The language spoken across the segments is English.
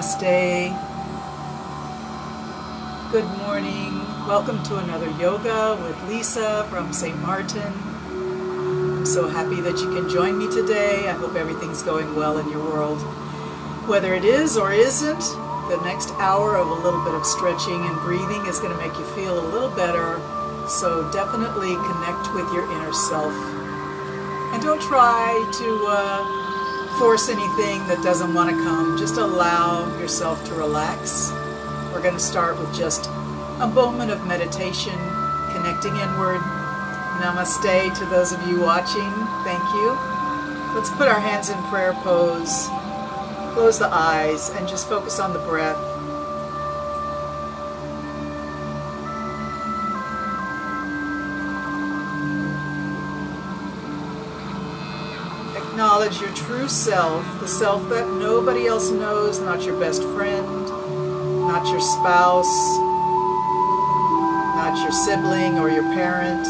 Namaste. Good morning. Welcome to another yoga with Lisa from St. Martin. I'm so happy that you can join me today. I hope everything's going well in your world. Whether it is or isn't, the next hour of a little bit of stretching and breathing is going to make you feel a little better. So definitely connect with your inner self. And don't try to force anything that doesn't want to come. Just allow yourself to relax. We're going to start with just a moment of meditation, connecting inward. Namaste to those of you watching. Thank you. Let's put our hands in prayer pose. Close the eyes and just focus on the breath. Acknowledge your true self, the self that nobody else knows, not your best friend, not your spouse, not your sibling or your parent.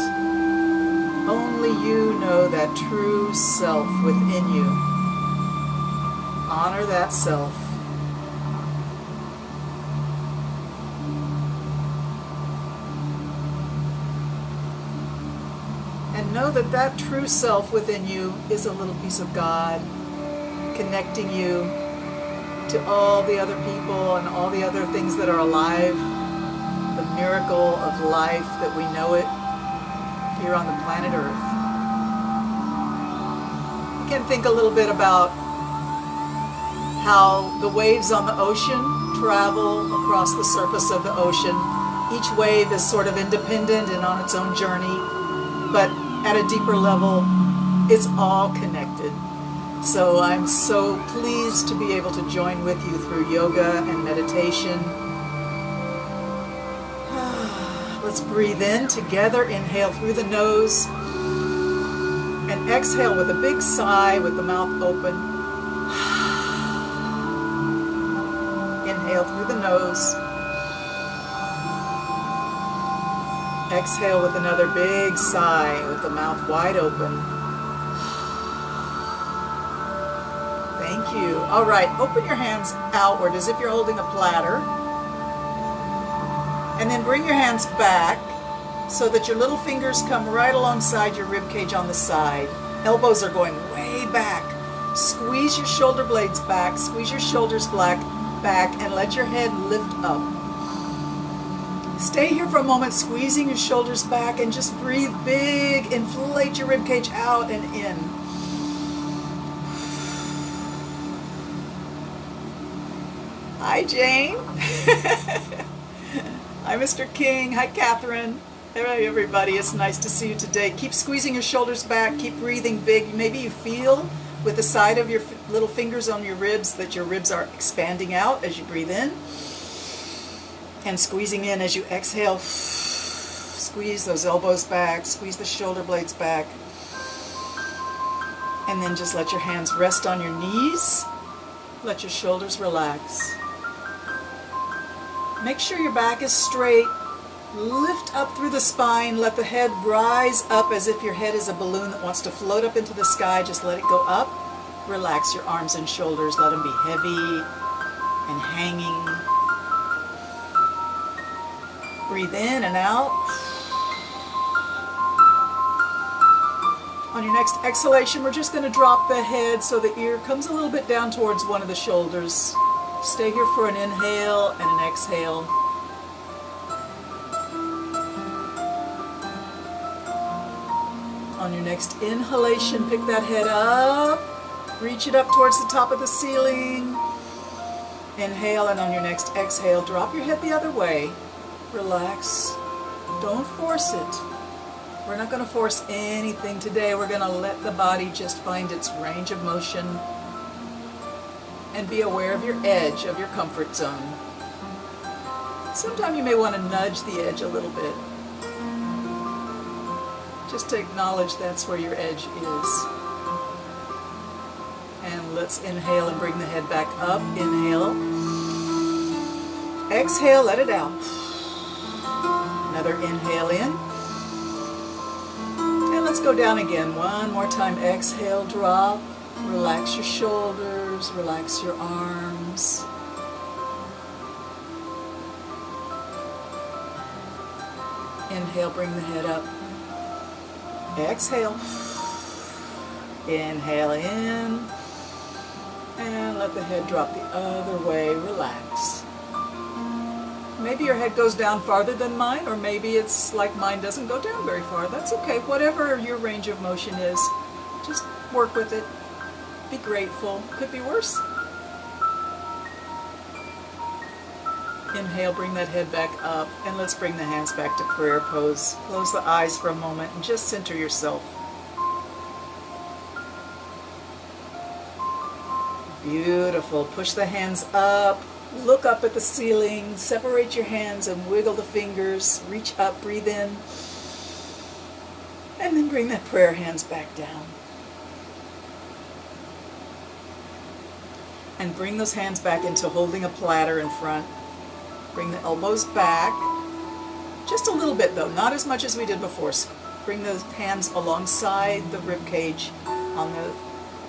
Only you know that true self within you. Honor that self. And know that that true self within you is a little piece of God, connecting you to all the other people and all the other things that are alive, the miracle of life that we know it here on the planet Earth. You can think a little bit about how the waves on the ocean travel across the surface of the ocean. Each wave is sort of independent and on its own journey, but at a deeper level, it's all connected. So I'm so pleased to be able to join with you through yoga and meditation. Let's breathe in together. Inhale through the nose and exhale with a big sigh with the mouth open. Inhale through the nose. Exhale with another big sigh with the mouth wide open. Thank you. All right, open your hands outward as if you're holding a platter. And then bring your hands back so that your little fingers come right alongside your rib cage on the side. Elbows are going way back. Squeeze your shoulder blades back, squeeze your shoulders back, and let your head lift up. Stay here for a moment, squeezing your shoulders back, and just breathe big. Inflate your rib cage out and in. Hi, Jane. Hi, Mr. King. Hi, Catherine. Hey, everybody. It's nice to see you today. Keep squeezing your shoulders back. Keep breathing big. Maybe you feel with the side of your little fingers on your ribs that your ribs are expanding out as you breathe in. And squeezing in as you exhale. Squeeze those elbows back. Squeeze the shoulder blades back. And then just let your hands rest on your knees. Let your shoulders relax. Make sure your back is straight. Lift up through the spine. Let the head rise up as if your head is a balloon that wants to float up into the sky. Just let it go up. Relax your arms and shoulders. Let them be heavy and hanging. Breathe in and out. On your next exhalation, we're just going to drop the head so the ear comes a little bit down towards one of the shoulders. Stay here for an inhale and an exhale. On your next inhalation, pick that head up. Reach it up towards the top of the ceiling. Inhale, and on your next exhale, drop your head the other way. Relax. Don't force it. We're not going to force anything today. We're going to let the body just find its range of motion and be aware of your edge of your comfort zone. Sometimes you may want to nudge the edge a little bit. Just to acknowledge that's where your edge is. And let's inhale and bring the head back up. Inhale. Exhale, let it out. Another inhale in. And let's go down again. One more time. Exhale, drop. Relax your shoulders, relax your arms. Inhale, bring the head up. Exhale. Inhale in. And let the head drop the other way. Relax. Maybe your head goes down farther than mine, or maybe it's like mine doesn't go down very far. That's okay. Whatever your range of motion is, just work with it. Be grateful. Could be worse. Inhale, bring that head back up, and let's bring the hands back to prayer pose. Close the eyes for a moment and just center yourself. Beautiful. Push the hands up. Look up at the ceiling. Separate your hands and wiggle the fingers. Reach up, breathe in. And then bring that prayer hands back down. And bring those hands back into holding a platter in front. Bring the elbows back. Just a little bit though, not as much as we did before. Bring the hands alongside the rib cage on the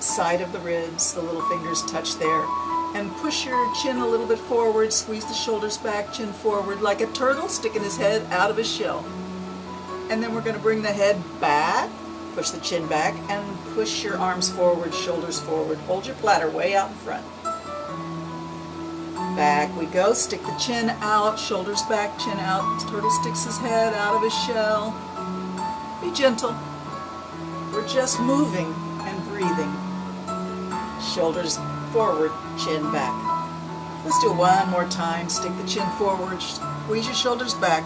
side of the ribs. The little fingers touch there. And push your chin a little bit forward. Squeeze the shoulders back, chin forward, like a turtle sticking his head out of his shell. And then we're going to bring the head back. Push the chin back and push your arms forward, shoulders forward. Hold your platter way out in front. Back we go. Stick the chin out, shoulders back, chin out. The turtle sticks his head out of his shell. Be gentle. We're just moving and breathing. Shoulders forward, chin back. Let's do it one more time. Stick the chin forward, squeeze your shoulders back.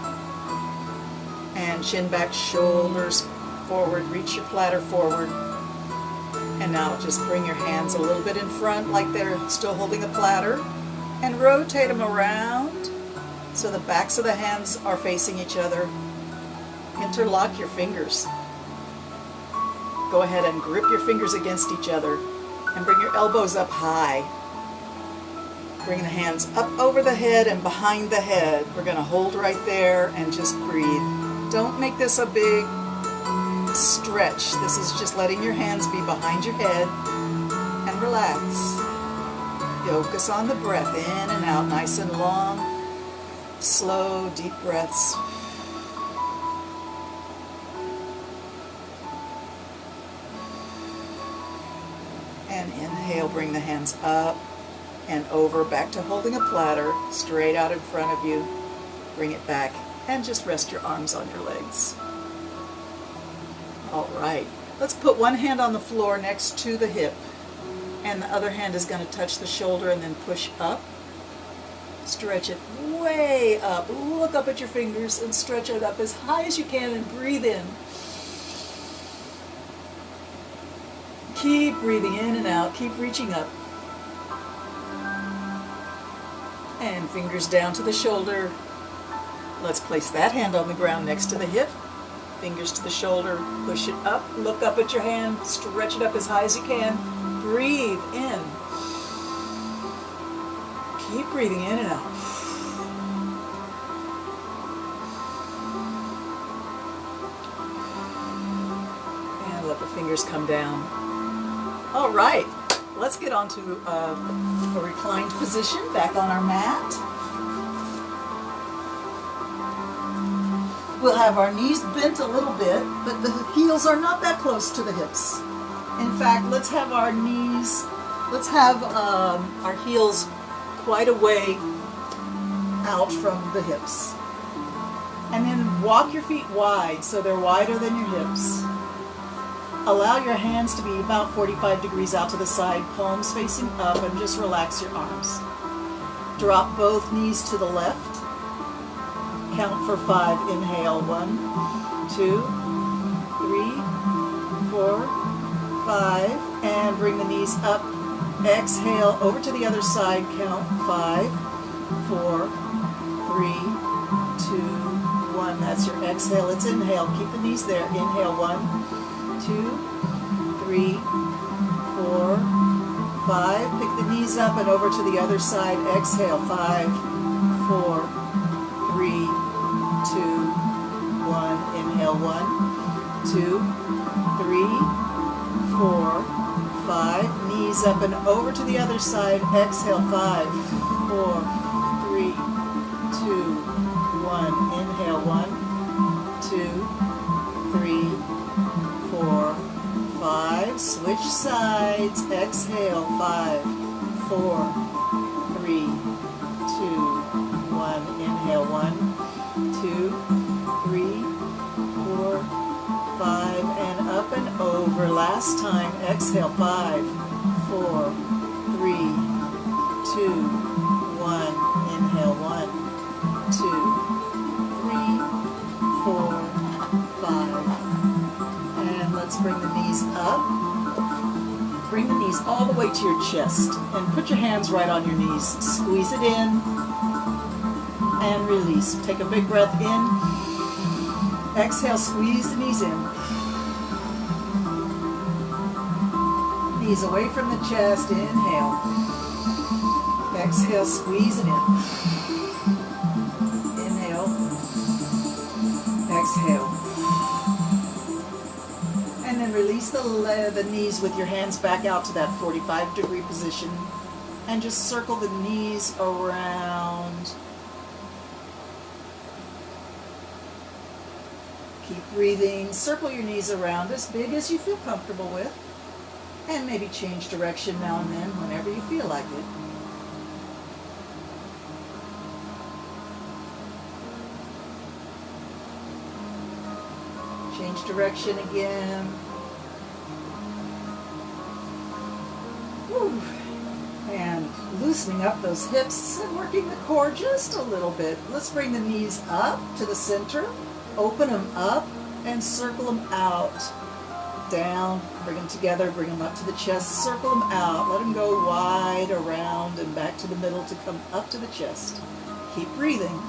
And chin back, shoulders forward, reach your platter forward. And now just bring your hands a little bit in front like they're still holding the platter. And rotate them around so the backs of the hands are facing each other. Interlock your fingers. Go ahead and grip your fingers against each other and bring your elbows up high. Bring the hands up over the head and behind the head. We're going to hold right there and just breathe. Don't make this a big stretch. This is just letting your hands be behind your head and relax. Focus on the breath in and out, nice and long, slow, deep breaths. And inhale, bring the hands up and over, back to holding a platter, straight out in front of you. Bring it back and just rest your arms on your legs. All right, let's put one hand on the floor next to the hip. And the other hand is going to touch the shoulder and then push up. Stretch it way up. Look up at your fingers and stretch it up as high as you can and breathe in. Keep breathing in and out. Keep reaching up. And fingers down to the shoulder. Let's place that hand on the ground next to the hip. Fingers to the shoulder. Push it up. Look up at your hand. Stretch it up as high as you can. Breathe in. Keep breathing in and out. And let the fingers come down. All right, let's get on to a reclined position back on our mat. We'll have our knees bent a little bit, but the heels are not that close to the hips. In fact, let's have our knees, our heels quite a way out from the hips. And then walk your feet wide so they're wider than your hips. Allow your hands to be about 45 degrees out to the side, palms facing up, and just relax your arms. Drop both knees to the left. Count for 5. Inhale. 1, 2, 3, 4, 5, and bring the knees up. Exhale over to the other side. Count 5, 4, 3, 2, 1. That's your exhale. Let's inhale. Keep the knees there. Inhale. 1, 2, 3, 4, 5. Pick the knees up and over to the other side. Exhale. 5, 4, 3, 2, 1. Inhale. 1, 2, 3, 4, 5. Knees up and over to the other side. Exhale. 5, 4, 3, 2, 1. Inhale. 1, inhale, switch sides, exhale, 5, 4, 3, 2, 1, inhale, 1, 2, 3, 4, 5, and up and over. Last time, exhale, 5, 4, 3, 2, 1, inhale, 1, 2, 3, 4, 5, and let's bring the knees up. Bring the knees all the way to your chest and put your hands right on your knees. Squeeze it in and release. Take a big breath in. Exhale, squeeze the knees in. Knees away from the chest. Inhale. Exhale, squeeze it in. Inhale. Exhale. And then release the knees with your hands back out to that 45-degree position. And just circle the knees around. Keep breathing. Circle your knees around as big as you feel comfortable with. And maybe change direction now and then whenever you feel like it. Change direction again. Woo. And loosening up those hips and working the core just a little bit. Let's bring the knees up to the center. Open them up and circle them out. Down, bring them together, bring them up to the chest, circle them out. Let them go wide around and back to the middle to come up to the chest. Keep breathing.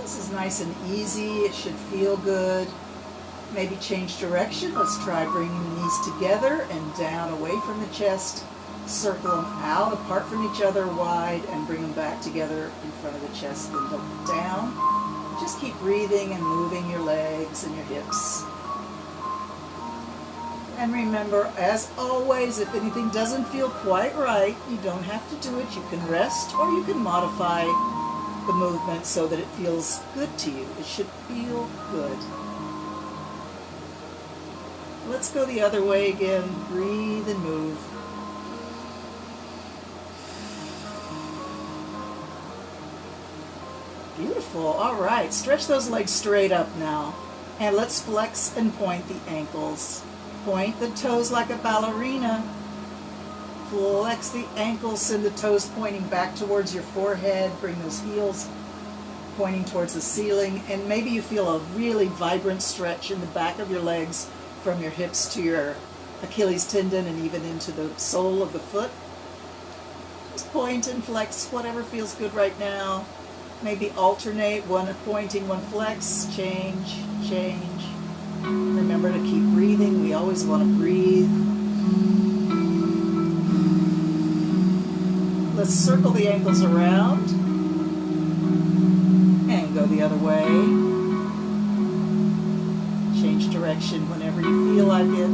This is nice and easy. It should feel good. Maybe change direction. Let's try bringing the knees together and down away from the chest. Circle them out apart from each other wide and bring them back together in front of the chest. Then go down. Just keep breathing and moving your legs and your hips. And remember, as always, if anything doesn't feel quite right, you don't have to do it. You can rest or you can modify the movement so that it feels good to you. It should feel good. Let's go the other way again. Breathe and move. Beautiful. All right. Stretch those legs straight up now. And let's flex and point the ankles. Point the toes like a ballerina. Flex the ankles, send the toes pointing back towards your forehead. Bring those heels pointing towards the ceiling. And maybe you feel a really vibrant stretch in the back of your legs from your hips to your Achilles tendon and even into the sole of the foot. Just point and flex whatever feels good right now. Maybe alternate, one pointing, one flex, change, change. Remember to keep breathing. We always want to breathe. Let's circle the ankles around and go the other way. Change direction whenever you feel like it.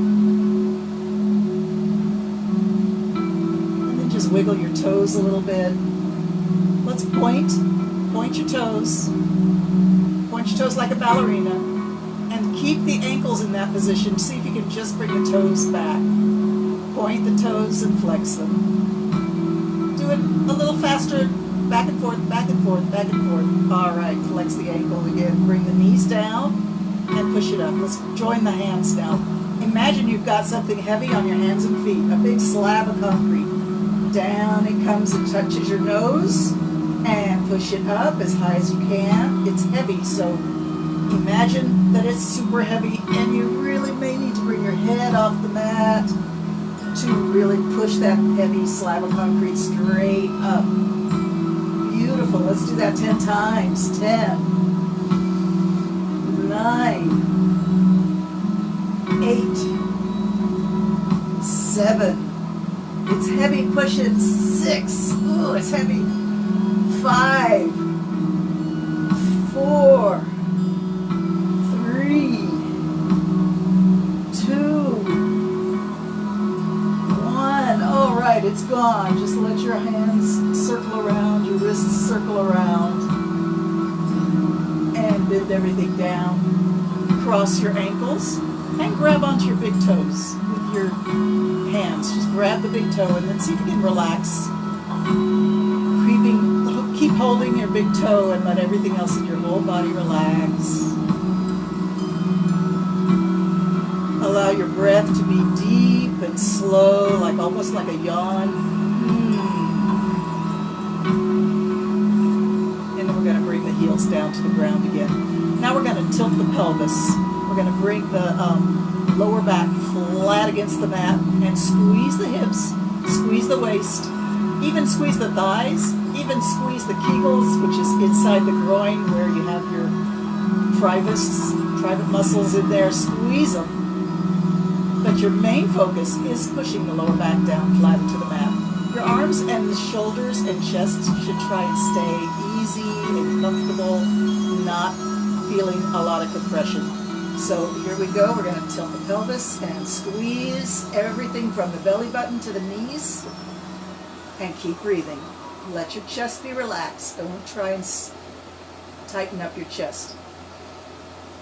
And then just wiggle your toes a little bit. Let's point your toes. Point your toes like a ballerina. And keep the ankles in that position. See if you can just bring the toes back. Point the toes and flex them. Do it a little faster. Back and forth, back and forth, back and forth. All right, flex the ankle again. Bring the knees down and push it up. Let's join the hands now. Imagine you've got something heavy on your hands and feet. A big slab of concrete. Down it comes and touches your nose. And push it up as high as you can. It's heavy, so imagine that it's super heavy and you really may need to bring your head off the mat to really push that heavy slab of concrete straight up. Beautiful. Let's do that 10 times. 10, 9, 8, 7. It's heavy. Push it. 6. Ooh, it's heavy. 5, 4, 3, 2, 1. All right, it's it's gone, just let your hands circle around, your wrists circle around, and bend everything down. Cross your ankles and grab onto your big toes with your hands. Just grab the big toe and then see if you can relax. Keep holding your big toe and let everything else in your whole body relax. Allow your breath to be deep and slow, like almost like a yawn. And then we're going to bring the heels down to the ground again. Now we're going to tilt the pelvis. We're going to bring the lower back flat against the mat and squeeze the hips, squeeze the waist, even squeeze the thighs, even squeeze the kegels, which is inside the groin where you have your private muscles in there. Squeeze them. But your main focus is pushing the lower back down flat into the mat. Your arms and the shoulders and chest should try and stay easy and comfortable, not feeling a lot of compression. So here we go. We're going to tilt the pelvis and squeeze everything from the belly button to the knees. And keep breathing. Let your chest be relaxed. Don't try and tighten up your chest.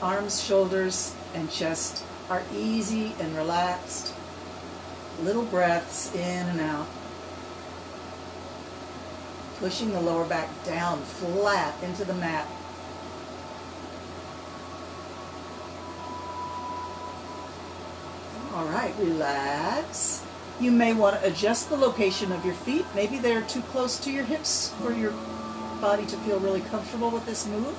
Arms, shoulders, and chest are easy and relaxed. Little breaths in and out. Pushing the lower back down flat into the mat. All right, relax. You may want to adjust the location of your feet. Maybe they're too close to your hips for your body to feel really comfortable with this move.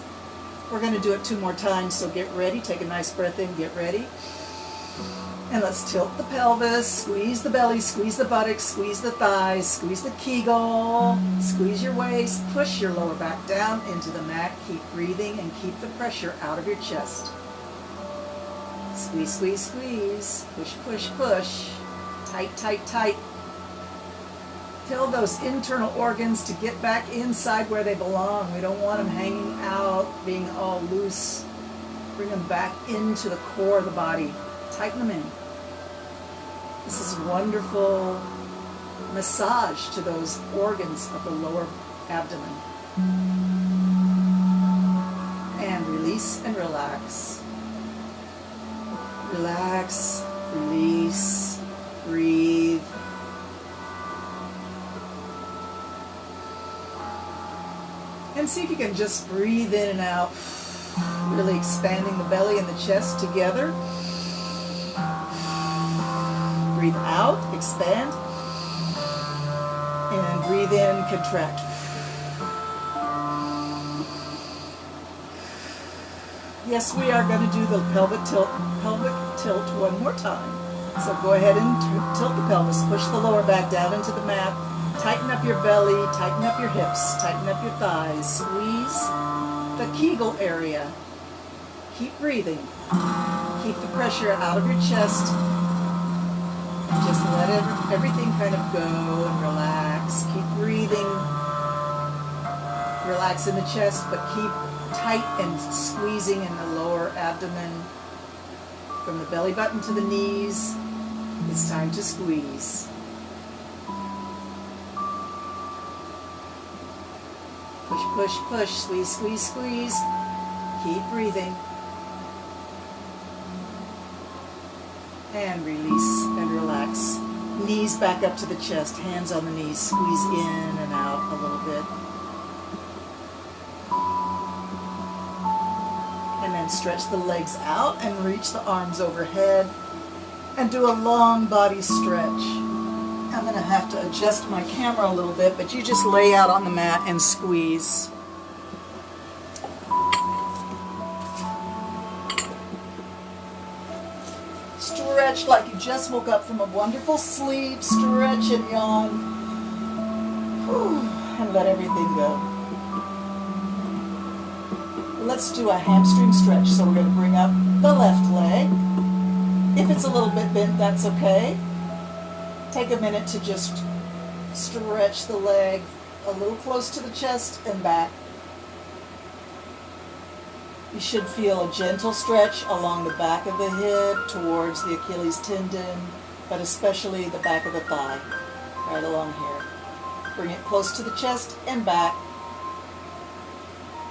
We're going to do it 2 more times, so get ready. Take a nice breath in, get ready. And let's tilt the pelvis, squeeze the belly, squeeze the buttocks, squeeze the thighs, squeeze the kegel, squeeze your waist, push your lower back down into the mat. Keep breathing and keep the pressure out of your chest. Squeeze, squeeze, squeeze. Push, push, push. Tight, tight, tight. Tell those internal organs to get back inside where they belong. We don't want them hanging out, being all loose. Bring them back into the core of the body. Tighten them in. This is wonderful massage to those organs of the lower abdomen. And release and relax. Relax, release, breathe. And see if you can just breathe in and out, really expanding the belly and the chest together. Breathe out, expand, and breathe in, contract. Yes, we are going to do the pelvic tilt one more time. So go ahead and tilt the pelvis, push the lower back down into the mat, tighten up your belly, tighten up your hips, tighten up your thighs, squeeze the Kegel area. Keep breathing. Keep the pressure out of your chest. Just let everything kind of go and relax. Keep breathing. Relax in the chest, but keep tight and squeezing in the lower abdomen. From the belly button to the knees, it's time to squeeze. Push, push, push, squeeze, squeeze, squeeze. Keep breathing. And release and relax. Knees back up to the chest, hands on the knees, squeeze in and out a little bit. And then stretch the legs out and reach the arms overhead and do a long body stretch. I'm going to have to adjust my camera a little bit, but you just lay out on the mat and squeeze. Stretch like you just woke up from a wonderful sleep. Stretch and yawn. Whew, and let everything go. Let's do a hamstring stretch. So we're going to bring up the left leg. If it's a little bit bent, that's okay. Take a minute to just stretch the leg a little close to the chest and back. You should feel a gentle stretch along the back of the hip towards the Achilles tendon, but especially the back of the thigh. right along here. Bring it close to the chest and back.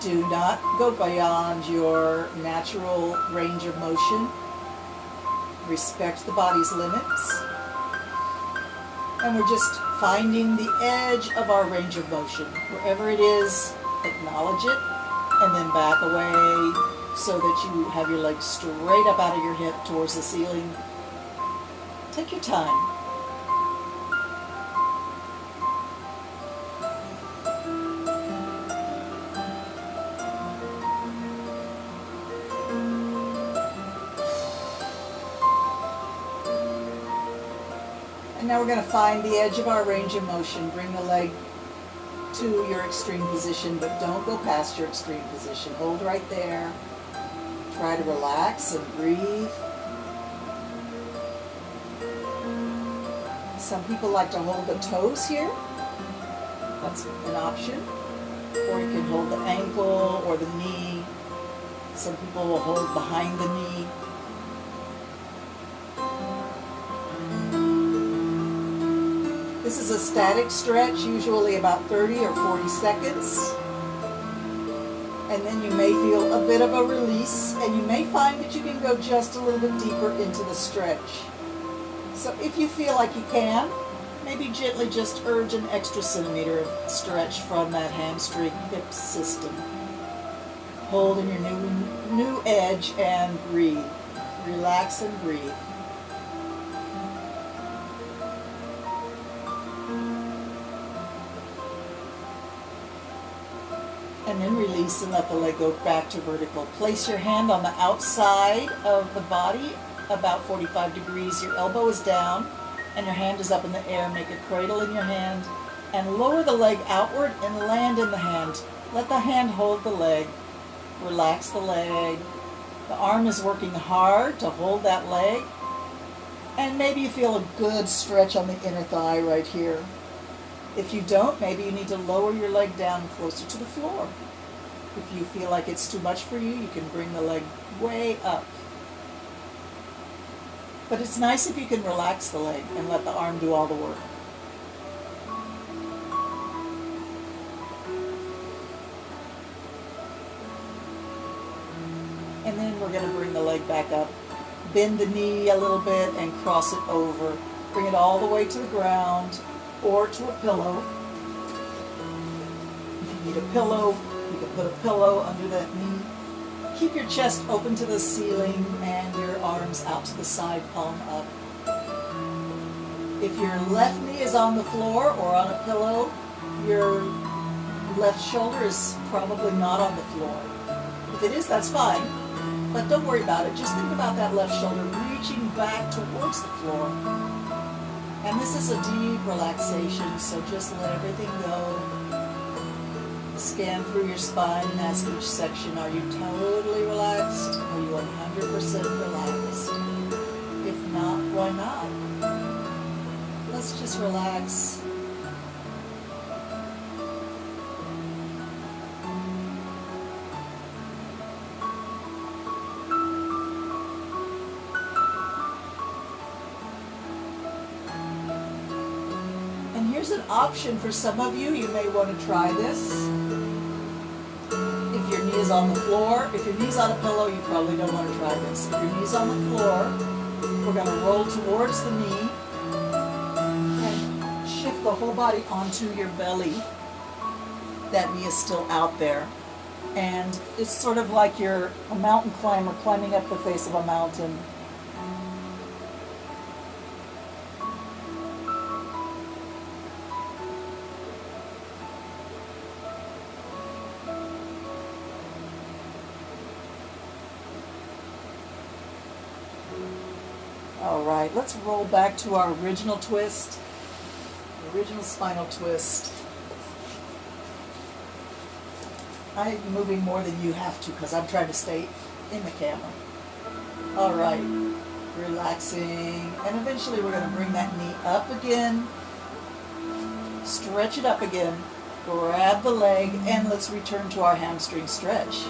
Do not go beyond your natural range of motion. Respect the body's limits. And we're just finding the edge of our range of motion. Wherever it is, acknowledge it, and then back away so that you have your legs straight up out of your hip towards the ceiling. Take your time. And now we're going to find the edge of our range of motion. Bring the leg to your extreme position, but don't go past your extreme position. Hold right there. Try to relax and breathe. Some people like to hold the toes here. That's an option. Or you can hold the ankle or the knee. Some people will hold behind the knee. This is a static stretch, usually about 30 or 40 seconds. And then you may feel a bit of a release, and you may find that you can go just a little bit deeper into the stretch. So if you feel like you can, maybe gently just urge an extra centimeter of stretch from that hamstring hip system. Hold in your new edge and breathe. Relax and breathe. And then release and let the leg go back to vertical. Place your hand on the outside of the body, about 45 degrees. Your elbow is down and your hand is up in the air. Make a cradle in your hand and lower the leg outward and land in the hand. Let the hand hold the leg. Relax the leg. The arm is working hard to hold that leg. And maybe you feel a good stretch on the inner thigh right here. If you don't, maybe you need to lower your leg down closer to the floor. If you feel like it's too much for you, you can bring the leg way up. But it's nice if you can relax the leg and let the arm do all the work. And then we're going to bring the leg back up. Bend the knee a little bit and cross it over. Bring it all the way to the ground or to a pillow. If you need a pillow, you can put a pillow under that knee. Keep your chest open to the ceiling and your arms out to the side, palm up. If your left knee is on the floor or on a pillow, your left shoulder is probably not on the floor. If it is, that's fine, but don't worry about it. Just think about that left shoulder reaching back towards the floor. And this is a deep relaxation, so just let everything go. Scan through your spine and ask each section, are you totally relaxed? Are you 100% relaxed? If not, why not? Let's just relax. And here's an option for some of you. You may want to try this. If your knee is on the floor, if your knee's on a pillow, you probably don't want to try this. If your knee's on the floor, we're going to roll towards the knee and shift the whole body onto your belly. That knee is still out there. And it's sort of like you're a mountain climber climbing up the face of a mountain. All right, let's roll back to our original twist, original spinal twist. I'm moving more than you have to because I'm trying to stay in the camera. All right, relaxing, and eventually we're going to bring that knee up again, stretch it up again, grab the leg, and let's return to our hamstring stretch.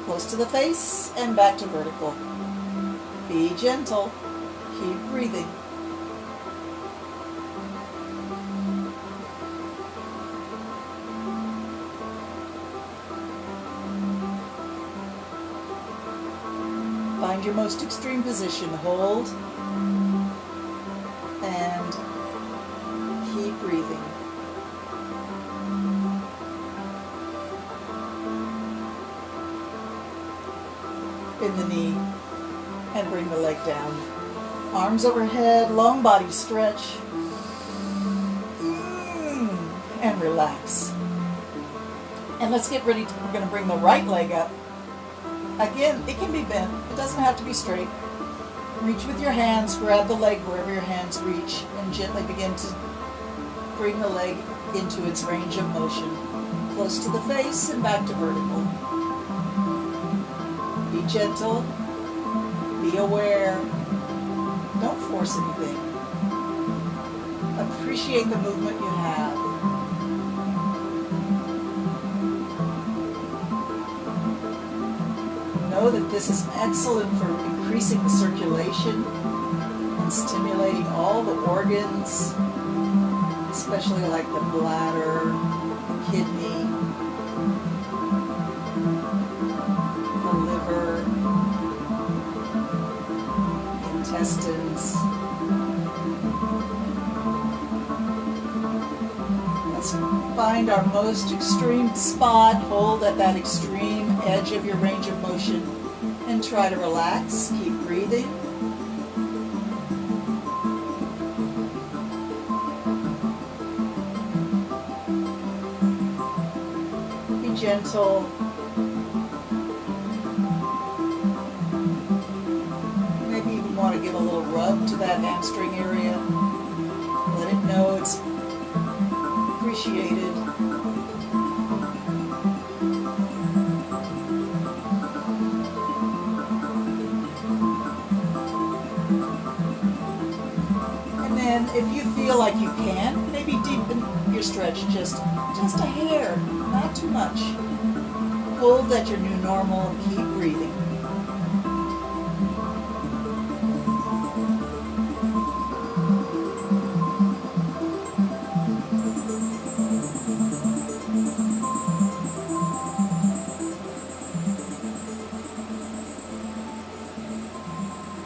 Close to the face and back to vertical. Be gentle. Keep breathing. Find your most extreme position. Hold and keep breathing. Bend the knee and bring the leg down. Arms overhead, long body stretch. And relax. And let's get ready. We're going to bring the right leg up. Again, it can be bent. It doesn't have to be straight. Reach with your hands, grab the leg wherever your hands reach, and gently begin to bring the leg into its range of motion. Close to the face and back to vertical. Be gentle. Be aware. Don't force anything. Appreciate the movement you have. Know that this is excellent for increasing the circulation and stimulating all the organs, especially like the bladder, the kidney, the liver, intestines. Let's find our most extreme spot. Hold at that extreme edge of your range of motion and try to relax. Keep breathing. Be gentle. Maybe even want to give a little rub to that hamstring area. Let it know it's appreciated. If you feel like you can, maybe deepen your stretch just a hair, not too much. Hold at your new normal, keep breathing.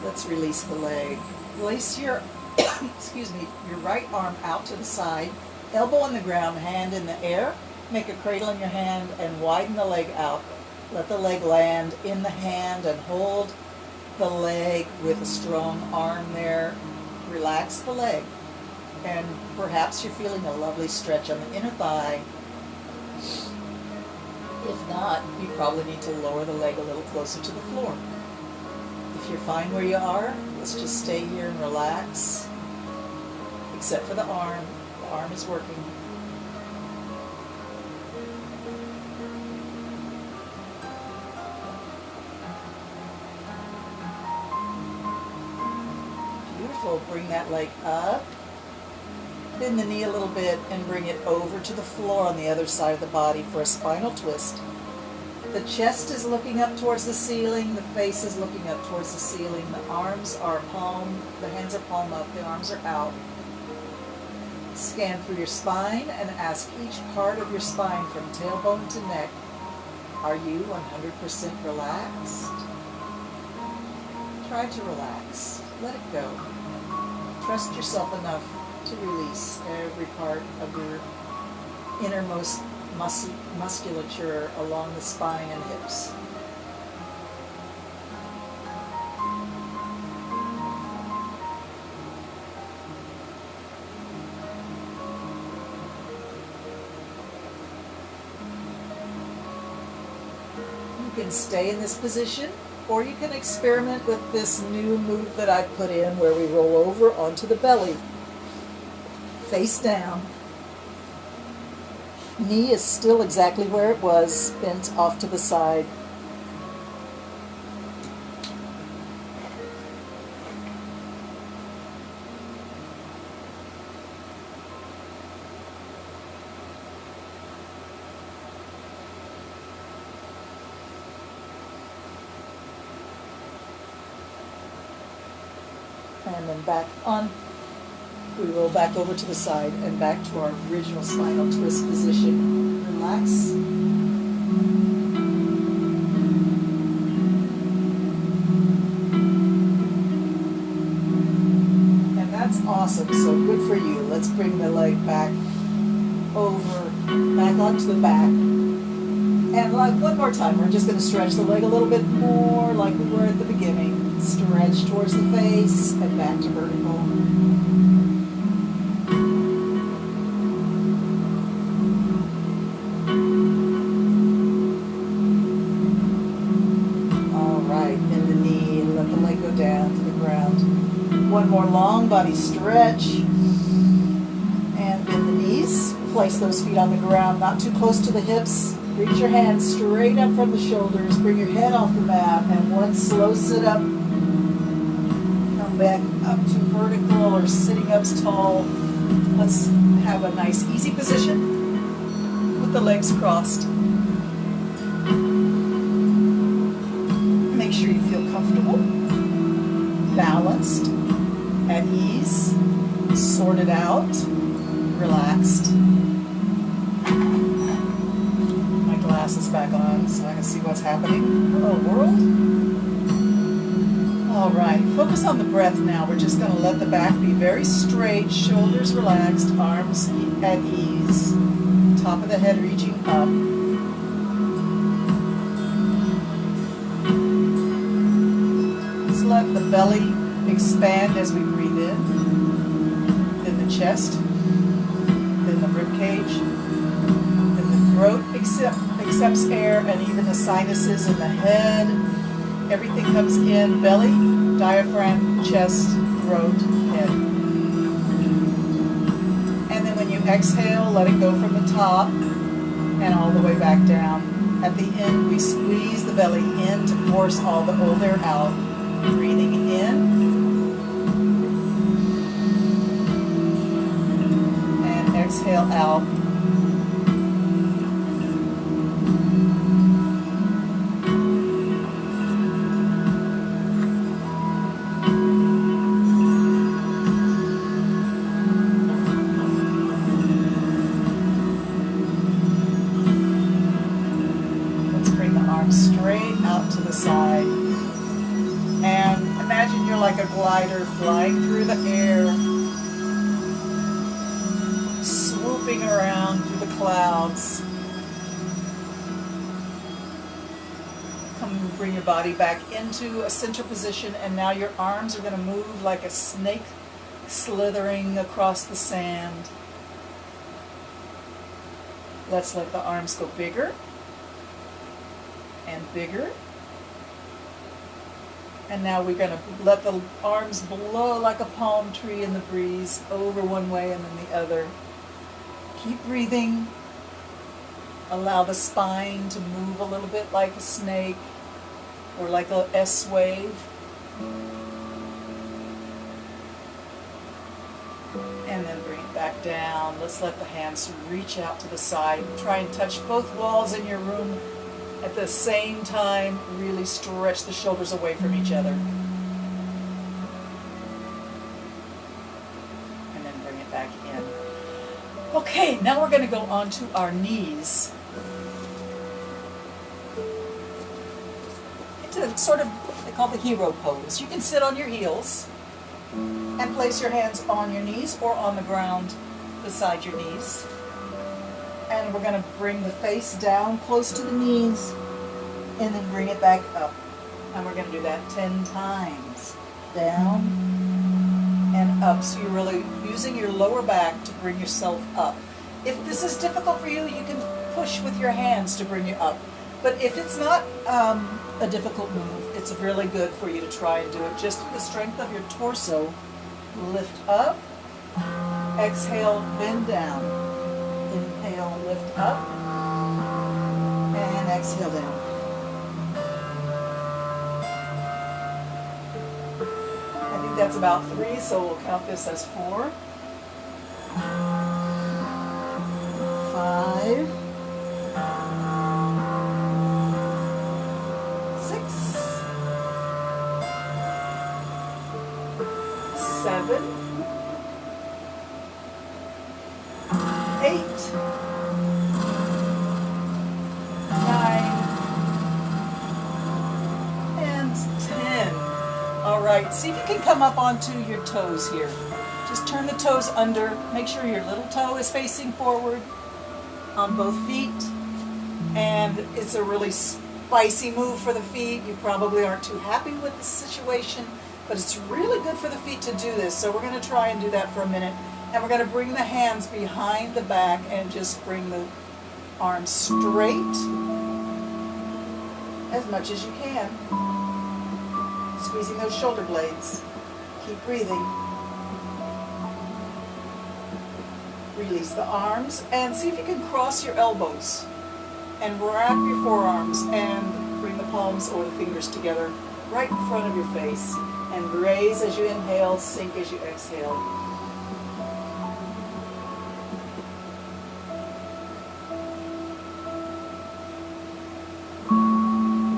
Let's release the leg. Place your your right arm out to the side, elbow on the ground, hand in the air. Make a cradle in your hand and widen the leg out. Let the leg land in the hand and hold the leg with a strong arm there. Relax the leg. And perhaps you're feeling a lovely stretch on the inner thigh. If not, you probably need to lower the leg a little closer to the floor. If you're fine where you are, let's just stay here and relax. Except for the arm. The arm is working. Beautiful. Bring that leg up. Bend the knee a little bit and bring it over to the floor on the other side of the body for a spinal twist. The chest is looking up towards the ceiling. The face is looking up towards the ceiling. The arms are palm. The hands are palm up. The arms are out. Scan through your spine and ask each part of your spine from tailbone to neck, are you 100% relaxed? Try to relax. Let it go. Trust yourself enough to release every part of your innermost musculature along the spine and hips. You can stay in this position, or you can experiment with this new move that I put in where we roll over onto the belly, face down. Knee is still exactly where it was, bent off to the side. And then back on. We roll back over to the side and back to our original spinal twist position. Relax. back, over, back onto the back. And like one more time, we're just going to stretch the leg a little bit more like we were at the beginning. Stretch towards the face and back to vertical. All right, bend the knee and let the leg go down to the ground. One more long body stretch. And bend the knees. Place those feet on the ground, not too close to the hips. Reach your hands straight up from the shoulders. Bring your head off the mat. And one slow sit up. Come back up to vertical or sitting up tall. Let's have a nice easy position with the legs crossed. Make sure you feel comfortable, balanced, at ease, sorted out, relaxed. Glasses back on so I can see what's happening. Hello, world. All right, focus on the breath now. We're just going to let the back be very straight, shoulders relaxed, arms at ease, top of the head reaching up. Let's let the belly expand as we breathe in, then the chest, then the rib cage, then the throat accepts air, and even the sinuses in the head. Everything comes in, belly, diaphragm, chest, throat, head. And then when you exhale, let it go from the top and all the way back down. At the end, we squeeze the belly in to force all the old air out. Breathing in. And exhale out. Straight out to the side, and imagine you're like a glider flying through the air, swooping around through the clouds. Come bring your body back into a center position, and now your arms are going to move like a snake slithering across the sand. Let's let the arms go bigger and bigger. And now we're going to let the arms blow like a palm tree in the breeze, over one way and then the other. Keep breathing. Allow the spine to move a little bit like a snake or like a S wave. And then bring it back down. Let's let the hands reach out to the side. Try and touch both walls in your room at the same time. Really stretch the shoulders away from each other. And then bring it back in. Okay, now we're going to go on to our knees. Into sort of, they call the hero pose. You can sit on your heels and place your hands on your knees or on the ground beside your knees. And we're going to bring the face down close to the knees and then bring it back up. And we're going to do that 10 times. Down and up. So you're really using your lower back to bring yourself up. If this is difficult for you, you can push with your hands to bring you up. But if it's not a difficult move, it's really good for you to try and do it just with the strength of your torso. Lift up. Exhale, bend down. Inhale, lift up, and exhale down. I think that's about 3, so we'll count this as 4, 5, 6, 7, 8, 9, and 10. All right, see if you can come up onto your toes here. Just turn the toes under. Make sure your little toe is facing forward on both feet. And it's a really spicy move for the feet. You probably aren't too happy with the situation, but it's really good for the feet to do this. So we're going to try and do that for a minute. And we're going to bring the hands behind the back and just bring the arms straight as much as you can. Squeezing those shoulder blades. Keep breathing. Release the arms and see if you can cross your elbows and wrap your forearms and bring the palms or the fingers together right in front of your face. And raise as you inhale, sink as you exhale.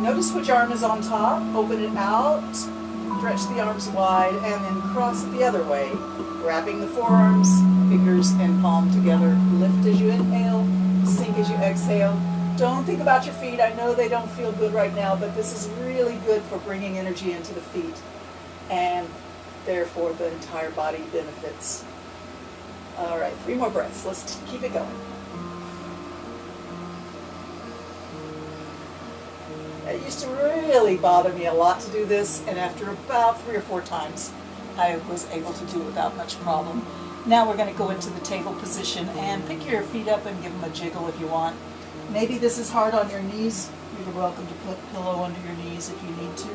Notice which arm is on top. Open it out. Stretch the arms wide and then cross it the other way. Wrapping the forearms, fingers and palm together. Lift as you inhale, sink as you exhale. Don't think about your feet. I know they don't feel good right now, but this is really good for bringing energy into the feet. And therefore the entire body benefits. All right, 3 more breaths. Let's keep it going. It used to really bother me a lot to do this, and after about 3 or 4 times, I was able to do it without much problem. Now we're going to go into the table position and pick your feet up and give them a jiggle if you want. Maybe this is hard on your knees. You're welcome to put a pillow under your knees if you need to.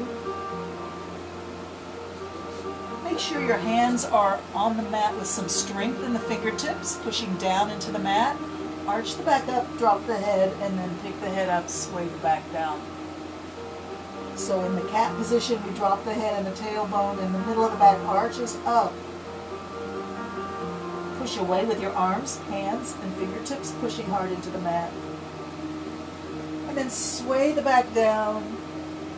Make sure your hands are on the mat with some strength in the fingertips, pushing down into the mat. Arch the back up, drop the head, and then pick the head up, sway the back down. So in the cat position, we drop the head and the tailbone, and the middle of the back arches up. Push away with your arms, hands, and fingertips, pushing hard into the mat. And then sway the back down.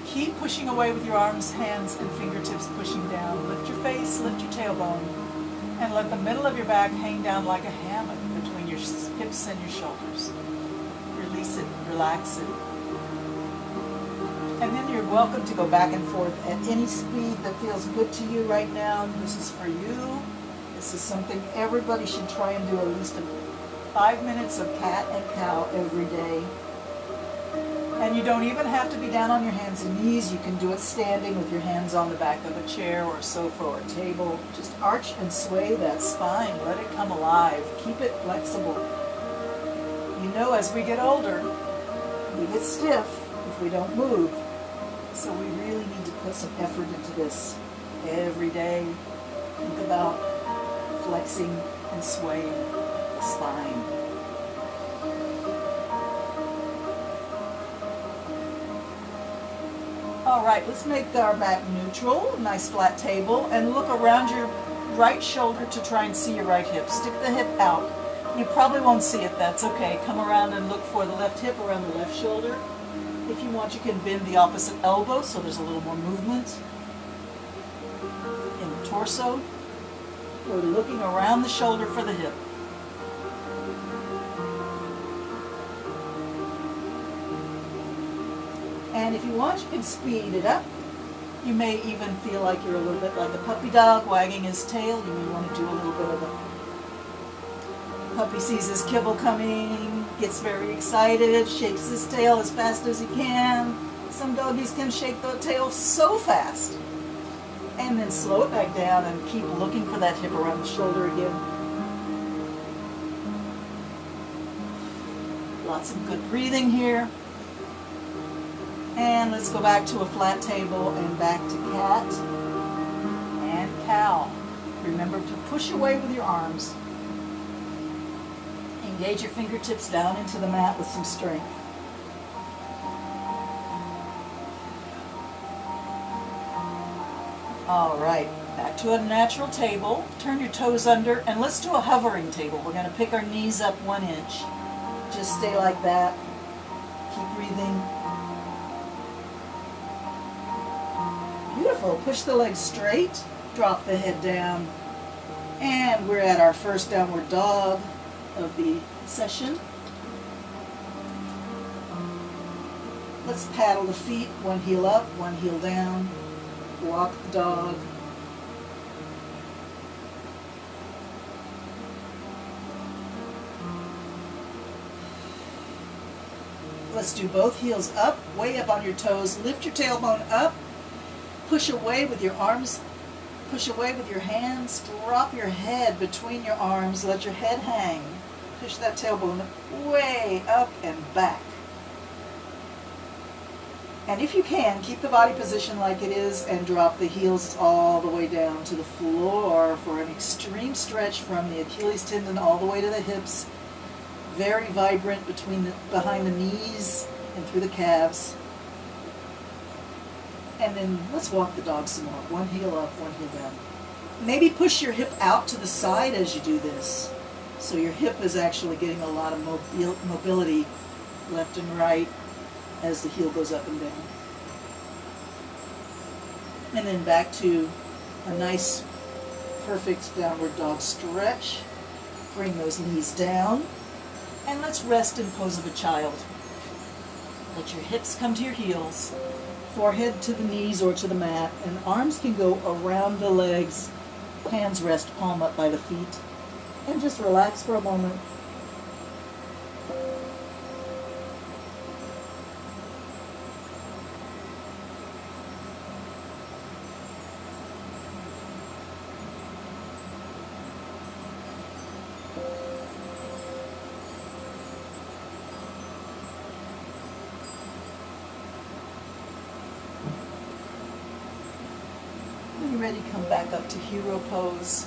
Keep pushing away with your arms, hands, and fingertips, pushing down. Lift your face, lift your tailbone, and let the middle of your back hang down like a hammock between your hips and your shoulders. Release it, relax it. And then you're welcome to go back and forth at any speed that feels good to you right now. This is for you. This is something everybody should try and do at least 5 minutes of cat and cow every day. And you don't even have to be down on your hands and knees. You can do it standing with your hands on the back of a chair or a sofa or a table. Just arch and sway that spine. Let it come alive. Keep it flexible. You know, as we get older, we get stiff if we don't move. So we really need to put some effort into this every day. Think about flexing and swaying the spine. All right, let's make our back neutral, nice flat table, and look around your right shoulder to try and see your right hip. Stick the hip out. You probably won't see it, that's okay. Come around and look for the left hip around the left shoulder. If you want, you can bend the opposite elbow so there's a little more movement in the torso. We're looking around the shoulder for the hip. And if you want, you can speed it up. You may even feel like you're a little bit like a puppy dog wagging his tail. You may want to do a little bit of a puppy sees his kibble coming, gets very excited, shakes his tail as fast as he can. Some doggies can shake the tail so fast. And then slow it back down and keep looking for that hip around the shoulder again. Lots of good breathing here. And let's go back to a flat table and back to cat and cow. Remember to push away with your arms. Engage your fingertips down into the mat with some strength. All right, back to a natural table. Turn your toes under and let's do a hovering table. We're going to pick our knees up 1 inch. Just stay like that. Keep breathing. Beautiful. Push the legs straight. Drop the head down. And we're at our first downward dog of the session. Let's paddle the feet, 1 heel up, 1 heel down. Walk the dog. Let's do both heels up, way up on your toes. Lift your tailbone up. Push away with your arms. Push away with your hands. Drop your head between your arms. Let your head hang. Push that tailbone way up and back. And if you can, keep the body position like it is and drop the heels all the way down to the floor for an extreme stretch from the Achilles tendon all the way to the hips. Very vibrant behind the knees and through the calves. And then let's walk the dog some more. One heel up, one heel down. Maybe push your hip out to the side as you do this. So your hip is actually getting a lot of mobility left and right as the heel goes up and down. And then back to a nice, perfect downward dog stretch. Bring those knees down. And let's rest in pose of a child. Let your hips come to your heels, forehead to the knees or to the mat, and arms can go around the legs. Hands rest palm up by the feet. And just relax for a moment. When you're ready, come back up to hero pose.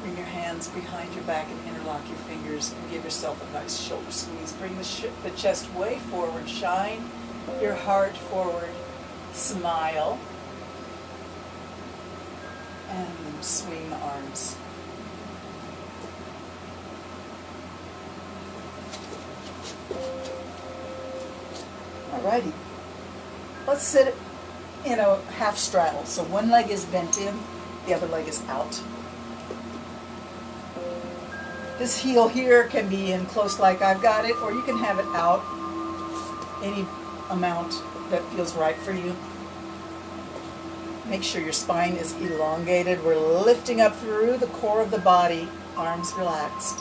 Bring your hands behind your back and interlock your fingers and give yourself a nice shoulder squeeze. Bring the chest way forward. Shine your heart forward. Smile. And swing the arms. Alrighty. Let's sit in a half straddle. So one leg is bent in, the other leg is out. This heel here can be in close like I've got it, or you can have it out any amount that feels right for you. Make sure your spine is elongated. We're lifting up through the core of the body, arms relaxed.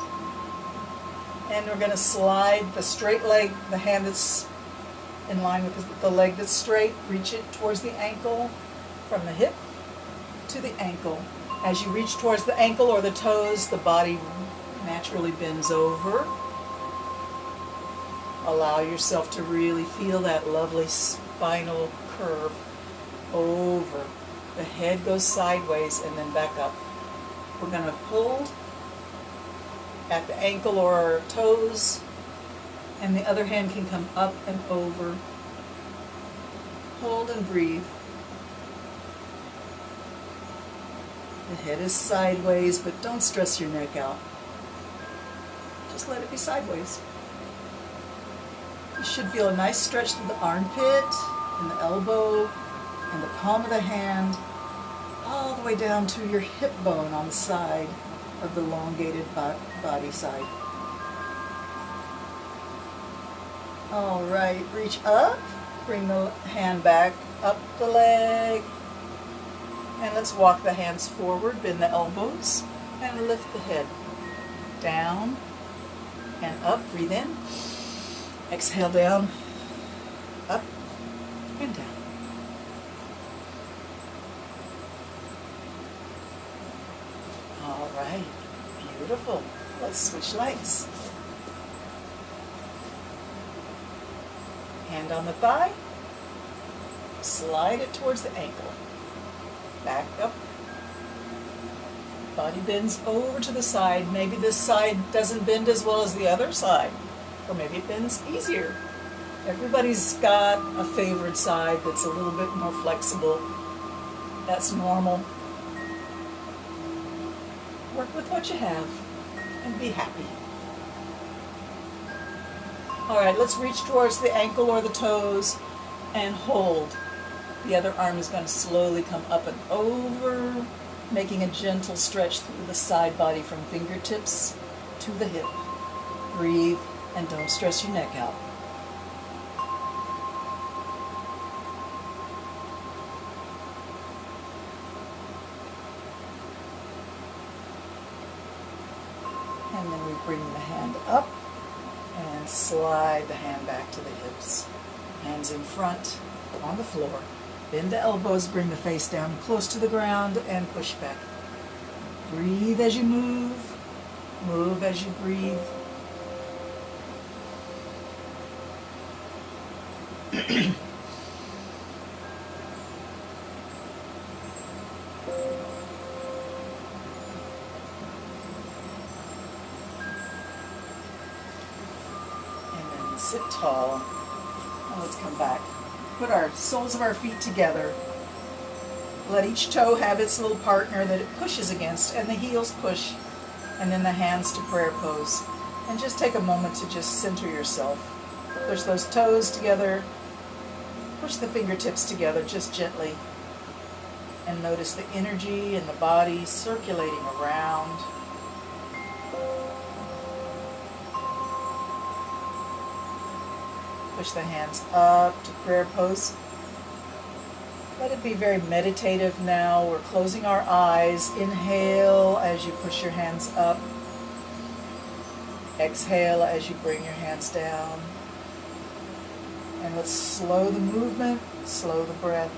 And we're going to slide the straight leg, the hand that's in line with the leg that's straight, reach it towards the ankle, from the hip to the ankle. As you reach towards the ankle or the toes, the body naturally bends over. Allow yourself to really feel that lovely spinal curve over. The head goes sideways and then back up. We're going to hold at the ankle or toes, and the other hand can come up and over. Hold and breathe. The head is sideways, but don't stress your neck out. Just let it be sideways. You should feel a nice stretch through the armpit and the elbow and the palm of the hand, all the way down to your hip bone on the side of the elongated body side. All right, reach up, bring the hand back up the leg, and let's walk the hands forward, bend the elbows, and lift the head down and up. Breathe in, exhale down, up and down. All right, beautiful. Let's switch legs. Hand on the thigh, slide it towards the ankle, back up, body bends over to the side. Maybe this side doesn't bend as well as the other side, or maybe it bends easier. Everybody's got a favorite side that's a little bit more flexible. That's normal. Work with what you have and be happy. All right, let's reach towards the ankle or the toes and hold. The other arm is going to slowly come up and over, making a gentle stretch through the side body from fingertips to the hip. Breathe and don't stress your neck out. And then we bring the hand up and then slide the hand back to the hips. Hands in front on the floor. Bend the elbows, bring the face down close to the ground, and push back. Breathe as you move. Move as you breathe. Sit tall. Now let's come back. Put our soles of our feet together. Let each toe have its little partner that it pushes against, and the heels push, and then the hands to prayer pose. And just take a moment to just center yourself. Push those toes together. Push the fingertips together just gently. And notice the energy in the body circulating around. Push the hands up to prayer pose. Let it be very meditative now. We're closing our eyes. Inhale as you push your hands up. Exhale as you bring your hands down. And let's slow the movement, slow the breath.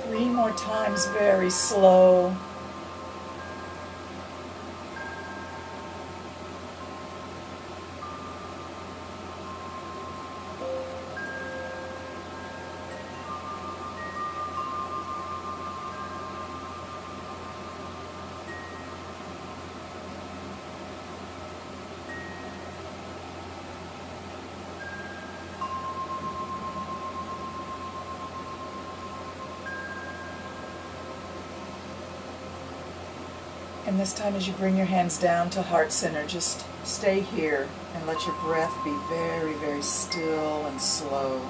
Three more times, very slow. And this time as you bring your hands down to heart center, just stay here and let your breath be very, very still and slow.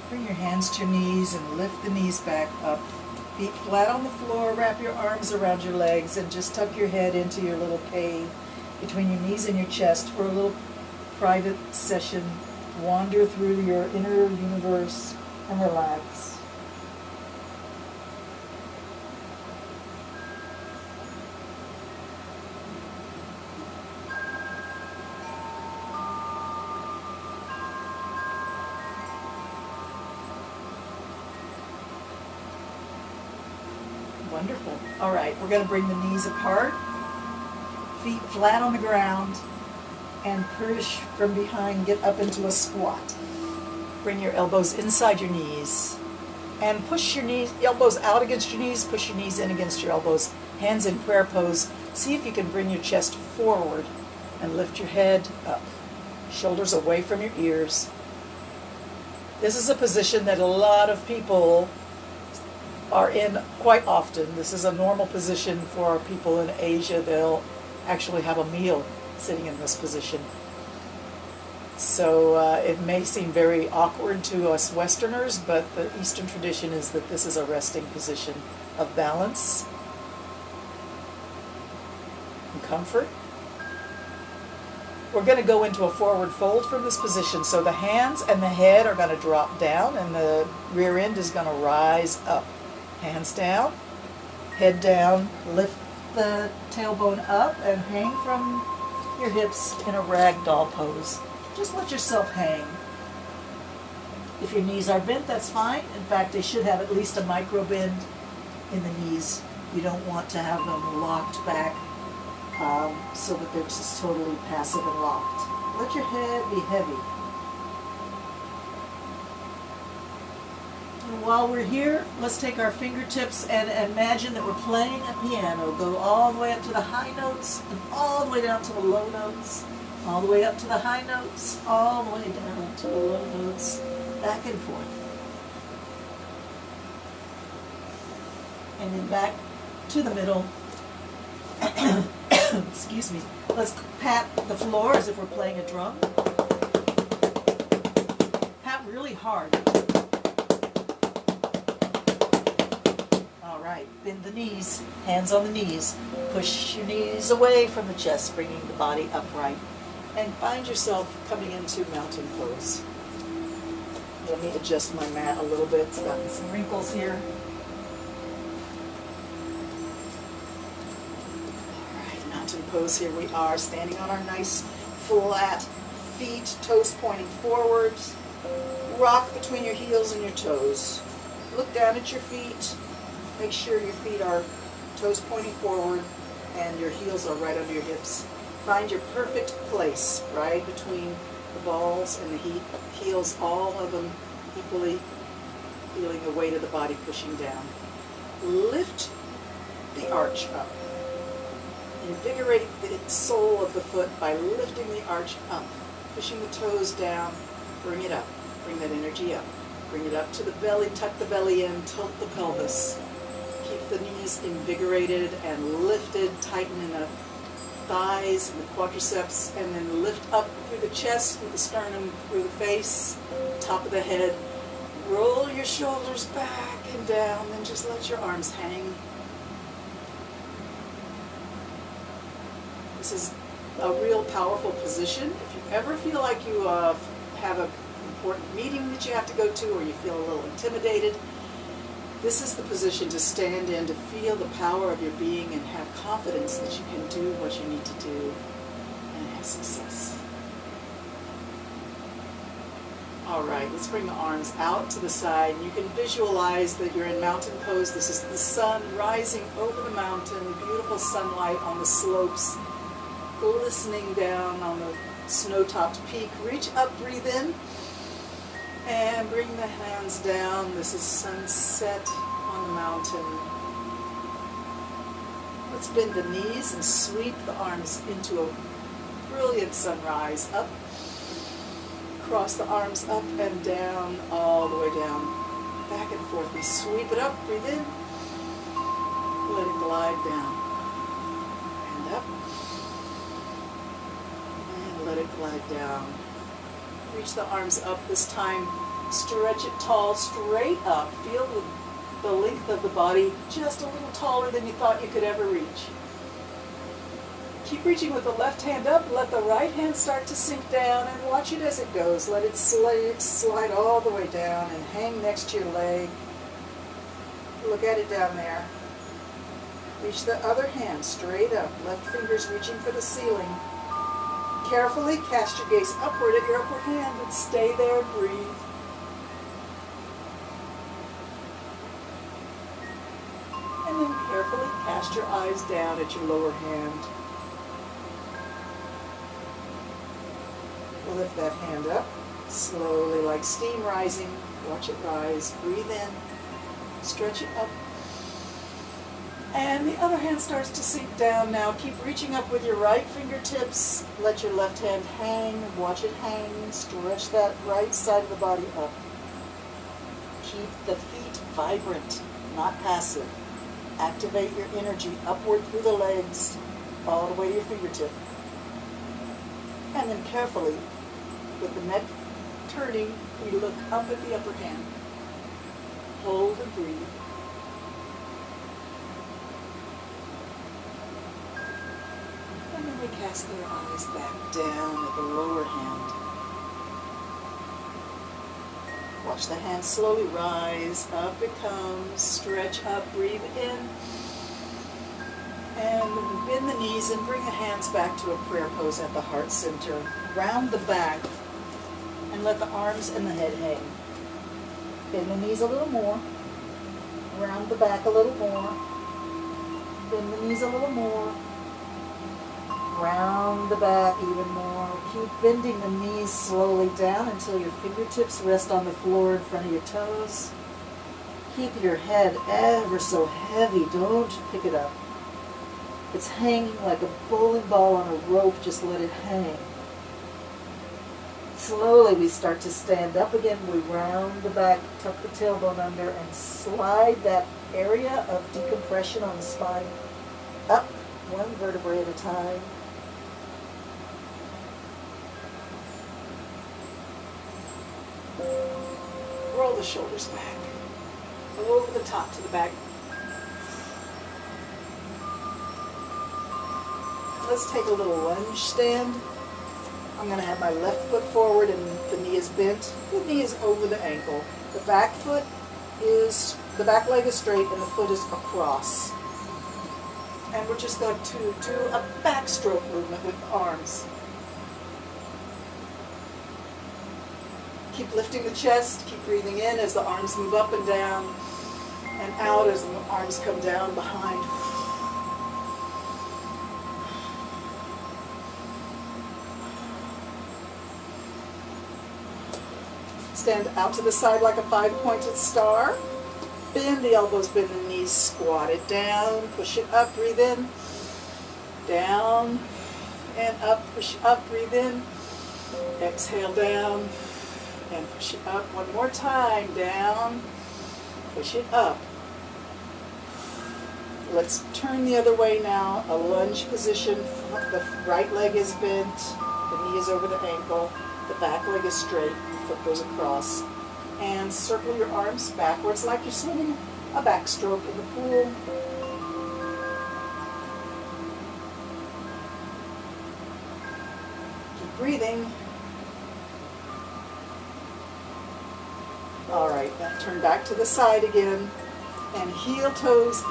Bring your hands to your knees and lift the knees back up. Feet flat on the floor, wrap your arms around your legs and just tuck your head into your little cave between your knees and your chest for a little private session. Wander through your inner universe and relax. Wonderful. All right, we're going to bring the knees apart, feet flat on the ground, and push from behind, get up into a squat. Bring your elbows inside your knees and push your knees, elbows out against your knees, push your knees in against your elbows, hands in prayer pose. See if you can bring your chest forward and lift your head up, shoulders away from your ears. This is a position that a lot of people are in quite often. This is a normal position for people in Asia. They'll actually have a meal sitting in this position. So it may seem very awkward to us Westerners, but the Eastern tradition is that this is a resting position of balance and comfort. We're going to go into a forward fold from this position. So the hands and the head are going to drop down and the rear end is going to rise up. Hands down, head down, lift the tailbone up and hang from your hips in a ragdoll pose. Just let yourself hang. If your knees are bent, that's fine. In fact, they should have at least a micro bend in the knees. You don't want to have them locked back so that they're just totally passive and locked. Let your head be heavy. And while we're here, let's take our fingertips and imagine that we're playing a piano. Go all the way up to the high notes and all the way down to the low notes. All the way up to the high notes, all the way down to the low notes, back and forth. And then back to the middle. Excuse me. Let's pat the floor as if we're playing a drum. Pat really hard. All right, bend the knees, hands on the knees. Push your knees away from the chest, bringing the body upright. And find yourself coming into mountain pose. Let me adjust my mat a little bit. It's gotten some wrinkles here. All right, mountain pose. Here we are, standing on our nice flat feet, toes pointing forwards. Rock between your heels and your toes. Look down at your feet. Make sure your feet are toes pointing forward and your heels are right under your hips. Find your perfect place, right between the balls and the heels, all of them equally, feeling the weight of the body pushing down. Lift the arch up. Invigorate the sole of the foot by lifting the arch up, pushing the toes down, bring it up, bring that energy up. Bring it up to the belly, tuck the belly in, tilt the pelvis. Keep the knees invigorated and lifted, tighten in the thighs and the quadriceps, and then lift up through the chest, through the sternum, through the face, top of the head. Roll your shoulders back and down, then just let your arms hang. This is a real powerful position. If you ever feel like you have an important meeting that you have to go to, or you feel a little intimidated, this is the position to stand in, to feel the power of your being and have confidence that you can do what you need to do and have success. All right, let's bring the arms out to the side. You can visualize that you're in mountain pose. This is the sun rising over the mountain, beautiful sunlight on the slopes, glistening down on the snow-topped peak. Reach up, breathe in. And bring the hands down. This is sunset on the mountain. Let's bend the knees and sweep the arms into a brilliant sunrise. Up, cross the arms up and down, all the way down. Back and forth. We sweep it up, breathe in. Let it glide down. And up. And let it glide down. Reach the arms up this time. Stretch it tall, straight up. Feel the length of the body just a little taller than you thought you could ever reach. Keep reaching with the left hand up. Let the right hand start to sink down and watch it as it goes. Let it slide all the way down and hang next to your leg. Look at it down there. Reach the other hand straight up. Left fingers reaching for the ceiling. Carefully cast your gaze upward at your upper hand and stay there, breathe. And then carefully cast your eyes down at your lower hand. Lift that hand up, slowly like steam rising. Watch it rise, breathe in, stretch it up. And the other hand starts to sink down now. Keep reaching up with your right fingertips. Let your left hand hang. Watch it hang. Stretch that right side of the body up. Keep the feet vibrant, not passive. Activate your energy upward through the legs, all the way to your fingertip. And then carefully, with the neck turning, we look up at the upper hand. Hold and breathe. And then we cast their eyes back down at the lower hand. Watch the hand slowly rise. Up it comes. Stretch up. Breathe in. And bend the knees and bring the hands back to a prayer pose at the heart center. Round the back and let the arms and the head hang. Bend the knees a little more. Round the back a little more. Bend the knees a little more. Round the back even more. Keep bending the knees slowly down until your fingertips rest on the floor in front of your toes. Keep your head ever so heavy. Don't pick it up. It's hanging like a bowling ball on a rope. Just let it hang. Slowly we start to stand up again. We round the back, tuck the tailbone under, and slide that area of decompression on the spine up one vertebrae at a time. Roll the shoulders back, over the top to the back. Let's take a little lunge stand. I'm going to have my left foot forward and the knee is bent. The knee is over the ankle. The back leg is straight and the foot is across. And we're just going to do a backstroke movement with the arms. Keep lifting the chest, keep breathing in as the arms move up and down, and out as the arms come down behind. Stand out to the side like a five-pointed star. Bend the elbows, bend the knees, squat it down, push it up, breathe in, down, and up, push up, breathe in, exhale down, and push it up one more time, down, push it up. Let's turn the other way now, a lunge position, the right leg is bent, the knee is over the ankle, the back leg is straight, the foot goes across. And circle your arms backwards like you're swimming a backstroke in the pool. Keep breathing. All right, now turn back to the side again and heel toes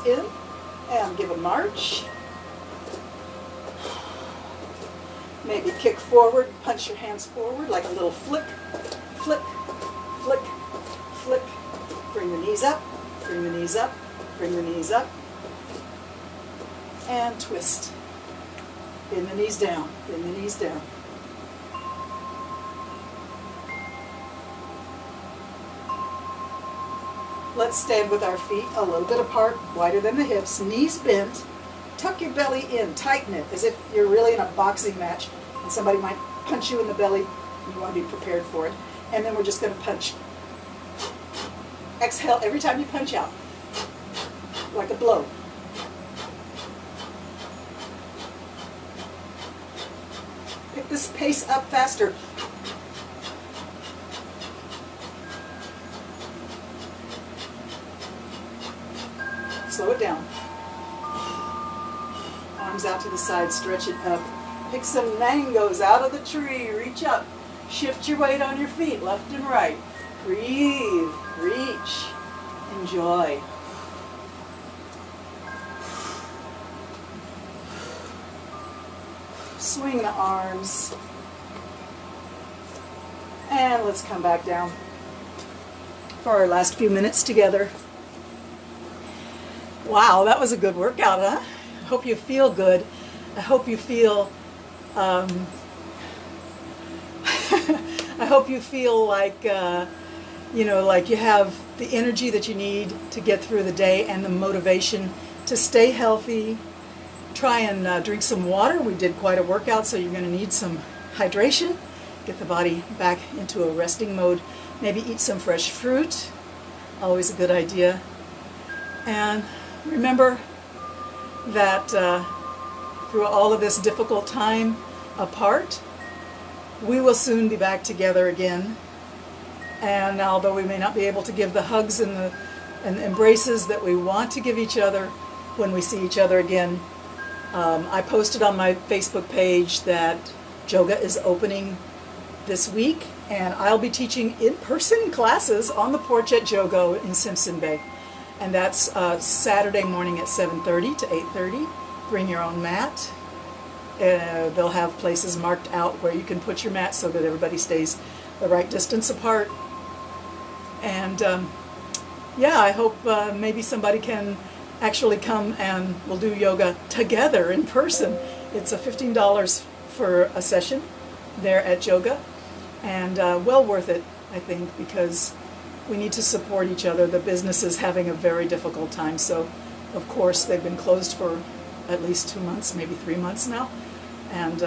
in, and give a march. Maybe kick forward, punch your hands forward like a little flick, flick, flick, flick. Bring the knees up, bring the knees up, bring the knees up. And twist. Bend the knees down, bend the knees down. Let's stand with our feet a little bit apart, wider than the hips, knees bent. Tuck your belly in, tighten it, as if you're really in a boxing match and somebody might punch you in the belly. You want to be prepared for it. And then we're just going to punch. Exhale every time you punch out, like a blow. Pick this pace up faster. Slow it down. Arms out to the side, stretch it up. Pick some mangoes out of the tree, reach up. Shift your weight on your feet, left and right. Breathe, reach, enjoy. Swing the arms. And let's come back down for our last few minutes together. Wow, that was a good workout, huh? I hope you feel good. I hope you feel I hope you feel like like you have the energy that you need to get through the day and the motivation to stay healthy. Try and drink some water. We did quite a workout, so you're going to need some hydration. Get the body back into a resting mode. Maybe eat some fresh fruit. Always a good idea. And remember that through all of this difficult time apart, we will soon be back together again. And although we may not be able to give the hugs and the embraces that we want to give each other when we see each other again, I posted on my Facebook page that Joga is opening this week, and I'll be teaching in-person classes on the porch at Jogo in Simpson Bay. And that's Saturday morning at 7:30 to 8:30. Bring your own mat. They'll have places marked out where you can put your mat so that everybody stays the right distance apart. And yeah, I hope maybe somebody can actually come and we'll do yoga together in person. It's $15 for a session there at Joga, and well worth it, I think, because we need to support each other. The business is having a very difficult time, so of course they've been closed for at least 2 months, maybe 3 months now, and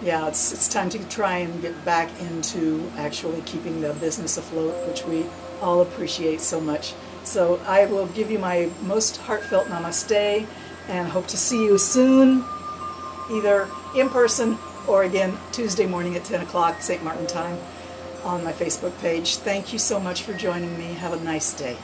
yeah, it's time to try and get back into actually keeping the business afloat, which we all appreciate so much. So I will give you my most heartfelt namaste and hope to see you soon, either in person or again Tuesday morning at 10 o'clock St. Martin time on my Facebook page. Thank you so much for joining me. Have a nice day.